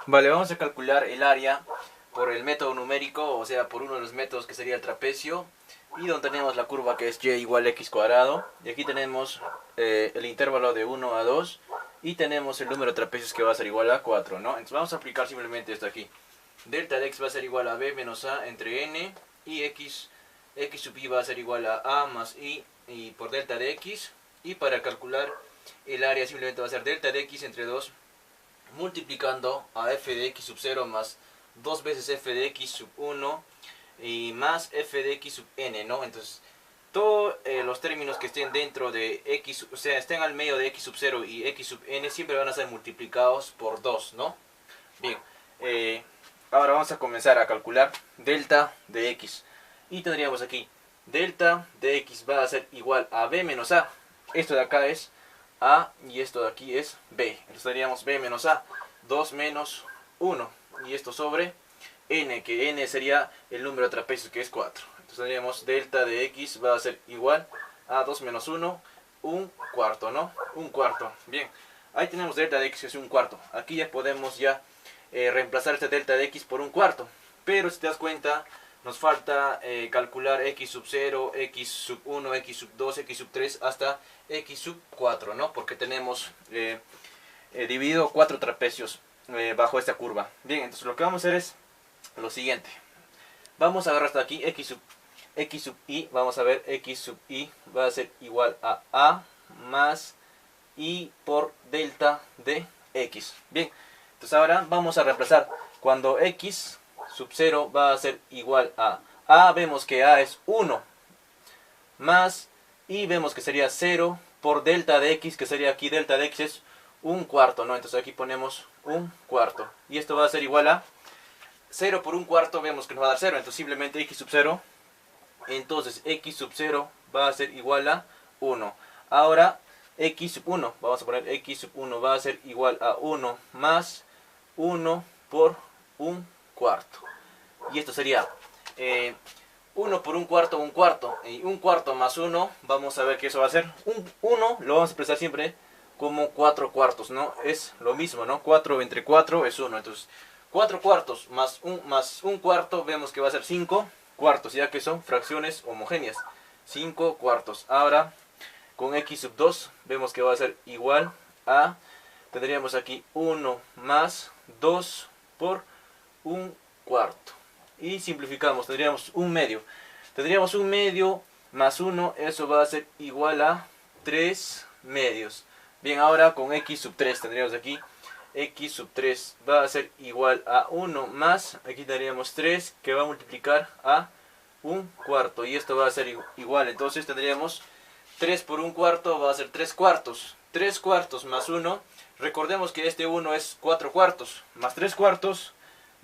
Vale, vamos a calcular el área por el método numérico, o sea, por uno de los métodos que sería el trapecio, y donde tenemos la curva que es y igual a x cuadrado, y aquí tenemos el intervalo de 1 a 2, y tenemos el número de trapecios que va a ser igual a 4, ¿no? Entonces vamos a aplicar simplemente esto aquí. Delta de x va a ser igual a b menos a entre n, y x sub y va a ser igual a más y por delta de x, y para calcular el área simplemente va a ser delta de x entre 2 multiplicando a f de x sub 0 más 2 veces f de x sub 1 y más f de x sub n, ¿no? Entonces, todos los términos que estén dentro de x, o sea, estén al medio de x sub 0 y x sub n, siempre van a ser multiplicados por 2, ¿no? Bien, ahora vamos a comenzar a calcular delta de x. Y tendríamos aquí, delta de x va a ser igual a b menos a. Esto de acá es a y esto de aquí es b. Entonces tendríamos b menos a, 2 menos 1. Y esto sobre n, que n sería el número de trapecios que es 4. Entonces tendríamos delta de x va a ser igual a 2 menos 1, un cuarto, ¿no? Un cuarto. Bien, ahí tenemos delta de x que es un cuarto. Aquí ya podemos reemplazar este delta de x por un cuarto. Pero si te das cuenta, nos falta calcular x sub 0, x sub 1, x sub 2, x sub 3 hasta x sub 4, ¿no? Porque tenemos dividido 4 trapecios bajo esta curva. Bien, entonces lo que vamos a hacer es lo siguiente. Vamos a agarrar hasta aquí x sub y, vamos a ver, x sub y va a ser igual a más y por delta de x. Bien, entonces ahora vamos a reemplazar cuando x sub 0 va a ser igual a, vemos que a es 1, más, y vemos que sería 0 por delta de x, que sería aquí delta de x es un cuarto, ¿no? Entonces aquí ponemos un cuarto, y esto va a ser igual a 0 por un cuarto, vemos que nos va a dar 0, entonces simplemente x sub 0, entonces x sub 0 va a ser igual a 1. Ahora x sub 1, vamos a poner x sub 1 va a ser igual a 1 más 1 por un cuarto. Y esto sería 1 por un cuarto, y un cuarto más 1, vamos a ver que eso va a ser 1, lo vamos a expresar siempre como 4 cuartos, ¿no? Es lo mismo, ¿no? 4 entre 4 es 1, entonces 4 cuartos más un cuarto, vemos que va a ser 5 cuartos, ya que son fracciones homogéneas, 5 cuartos. Ahora, con x sub 2, vemos que va a ser igual a, tendríamos aquí 1 más 2 por un cuarto. Y simplificamos, tendríamos un medio. Tendríamos un medio más 1, eso va a ser igual a 3 medios. Bien, ahora con x sub 3 tendríamos aquí x sub 3 va a ser igual a 1 más, aquí tendríamos 3 que va a multiplicar a un cuarto. Y esto va a ser igual, entonces tendríamos 3 por un cuarto va a ser 3 cuartos. 3 cuartos más 1, recordemos que este 1 es 4 cuartos, más 3 cuartos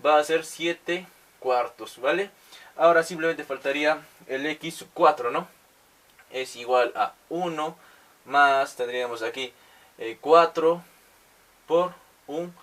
va a ser 7 cuartos, ¿vale? Ahora simplemente faltaría el x sub 4, ¿no? Es igual a 1 más, tendríamos aquí 4 por un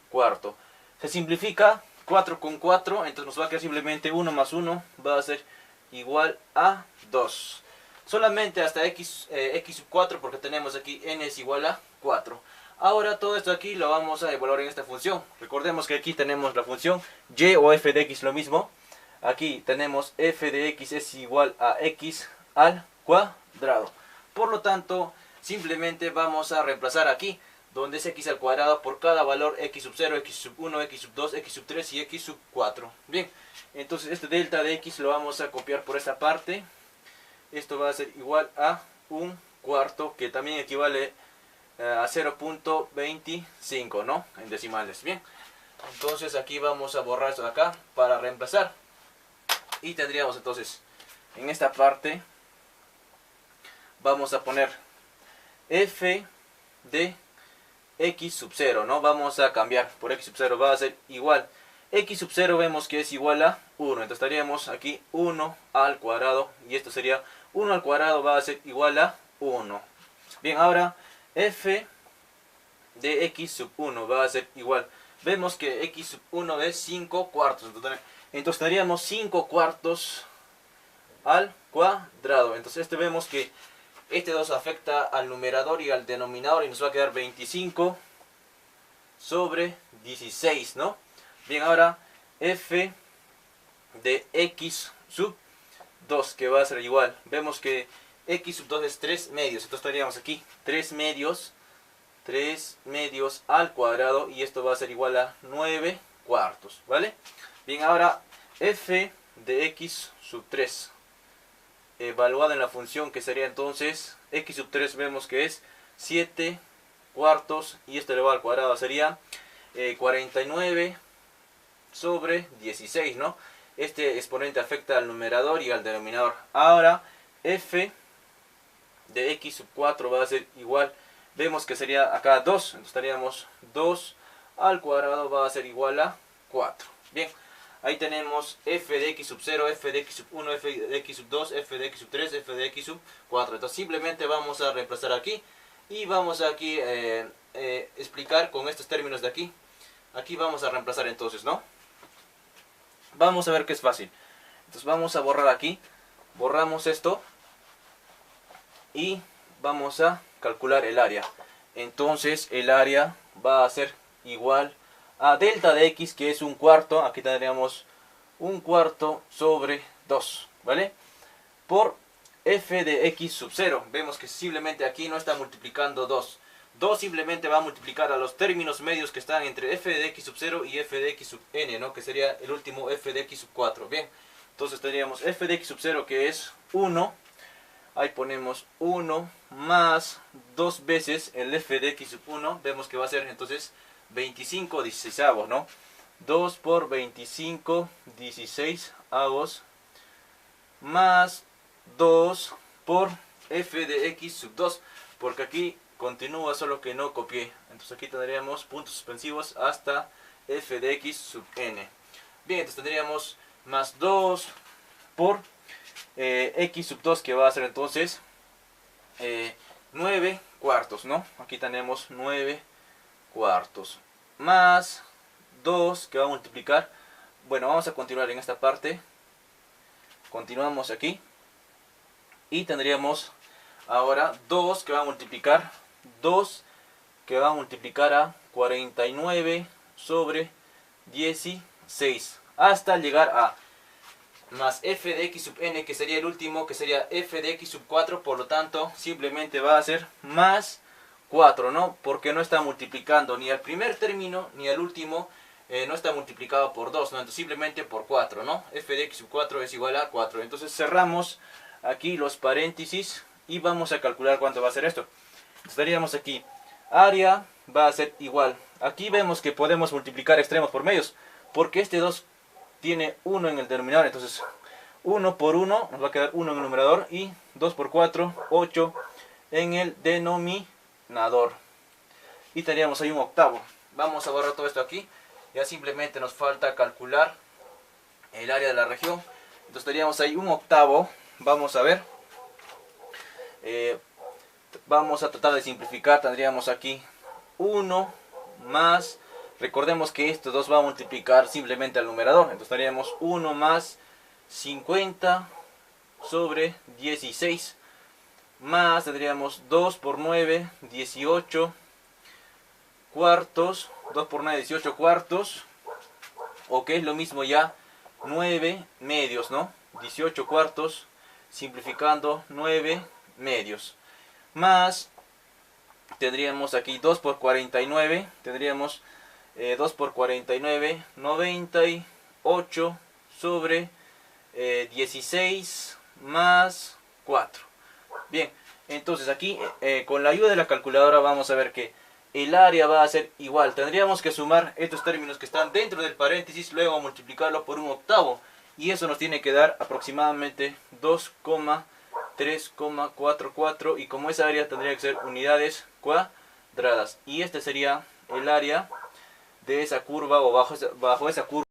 cuarto. Se simplifica 4 con 4, entonces nos va a quedar simplemente 1 más 1 va a ser igual a 2. Solamente hasta x sub 4, porque tenemos aquí n es igual a 4. Ahora todo esto aquí lo vamos a evaluar en esta función. Recordemos que aquí tenemos la función y o f de x lo mismo. Aquí tenemos f de x es igual a x al cuadrado. Por lo tanto, simplemente vamos a reemplazar aquí, donde es x al cuadrado, por cada valor x sub 0, x sub 1, x sub 2, x sub 3 y x sub 4. Bien, entonces este delta de x lo vamos a copiar por esta parte. Esto va a ser igual a un cuarto, que también equivale a 0.25, ¿no? En decimales. Bien, entonces aquí vamos a borrar esto de acá para reemplazar. Y tendríamos entonces, en esta parte, vamos a poner f de x sub 0, ¿no? Vamos a cambiar por x sub 0, va a ser igual. X sub 0 vemos que es igual a 1, entonces estaríamos aquí 1 al cuadrado, y esto sería 1 al cuadrado va a ser igual a 1. Bien, ahora f de x sub 1 va a ser igual. Vemos que x sub 1 es 5 cuartos, entonces estaríamos 5 cuartos al cuadrado. Entonces vemos que este 2 afecta al numerador y al denominador, y nos va a quedar 25 sobre 16, ¿no? Bien, ahora f de x sub 2, que va a ser igual. Vemos que x sub 2 es 3 medios, entonces tendríamos aquí 3 medios al cuadrado, y esto va a ser igual a 9 cuartos, ¿vale? Bien, ahora f de x sub 3 evaluado en la función, que sería entonces x sub 3, vemos que es 7 cuartos, y esto elevado al cuadrado sería 49 sobre 16, ¿no? Este exponente afecta al numerador y al denominador. Ahora f de x sub 4 va a ser igual, vemos que sería acá 2, entonces estaríamos 2 al cuadrado va a ser igual a 4. Bien, ahí tenemos f de x sub 0, f de x sub 1, f de x sub 2, f de x sub 3, f de x sub 4. Entonces simplemente vamos a reemplazar aquí y vamos aquí explicar con estos términos de aquí. Aquí vamos a reemplazar entonces, ¿no? Vamos a ver que es fácil. Entonces vamos a borrar aquí, borramos esto y vamos a calcular el área. Entonces el área va a ser igual a delta de x, que es un cuarto. Aquí tendríamos un cuarto sobre 2, ¿vale? Por f de x sub 0. Vemos que simplemente aquí no está multiplicando 2. 2 simplemente va a multiplicar a los términos medios que están entre f de x sub 0 y f de x sub n, ¿no? Que sería el último f de x sub 4. Bien, entonces tendríamos f de x sub 0, que es 1. Ahí ponemos 1 más 2 veces el f de x sub 1. Vemos que va a ser entonces 25 16avos, ¿no? 2 por 25 16avos más 2 por f de x sub 2, porque aquí continúa, solo que no copié. Entonces aquí tendríamos puntos suspensivos hasta f de x sub n. Bien, entonces tendríamos más 2 por x sub 2, que va a ser entonces 9 cuartos, ¿no? Aquí tenemos 9 cuartos más 2, que va a multiplicar. Bueno, vamos a continuar en esta parte. Continuamos aquí y tendríamos ahora 2 que va a multiplicar, 2 que va a multiplicar a 49 sobre 16, hasta llegar a más f de x sub n, que sería el último, que sería f de x sub 4. Por lo tanto simplemente va a ser más 4, ¿no? Porque no está multiplicando ni al primer término ni al último, no está multiplicado por 2, ¿no? Entonces simplemente por 4, ¿no? F de x sub 4 es igual a 4. Entonces cerramos aquí los paréntesis y vamos a calcular cuánto va a ser esto. Estaríamos aquí, área va a ser igual. Aquí vemos que podemos multiplicar extremos por medios, porque este 2 tiene 1 en el denominador. Entonces 1 por 1 nos va a quedar 1 en el numerador, y 2 por 4, 8 en el denominador. Y tendríamos ahí un octavo. Vamos a borrar todo esto aquí. Ya simplemente nos falta calcular el área de la región. Entonces tendríamos ahí un octavo. Vamos a ver. Vamos a tratar de simplificar. Tendríamos aquí 1 más. Recordemos que estos dos va a multiplicar simplemente al numerador. Entonces tendríamos 1 más 50 sobre 16. Más tendríamos 2 por 9, 18 cuartos. 2 por 9, 18 cuartos. O que es lo mismo ya, 9 medios, ¿no? 18 cuartos, simplificando 9 medios. Más, tendríamos aquí 2 por 49, tendríamos 2 por 49, 98 sobre 16 más 4. Bien, entonces aquí con la ayuda de la calculadora vamos a ver que el área va a ser igual. Tendríamos que sumar estos términos que están dentro del paréntesis, luego multiplicarlo por un octavo. Y eso nos tiene que dar aproximadamente 2,344. Y como esa área tendría que ser unidades cuadradas. Y este sería el área de esa curva, o bajo esa curva.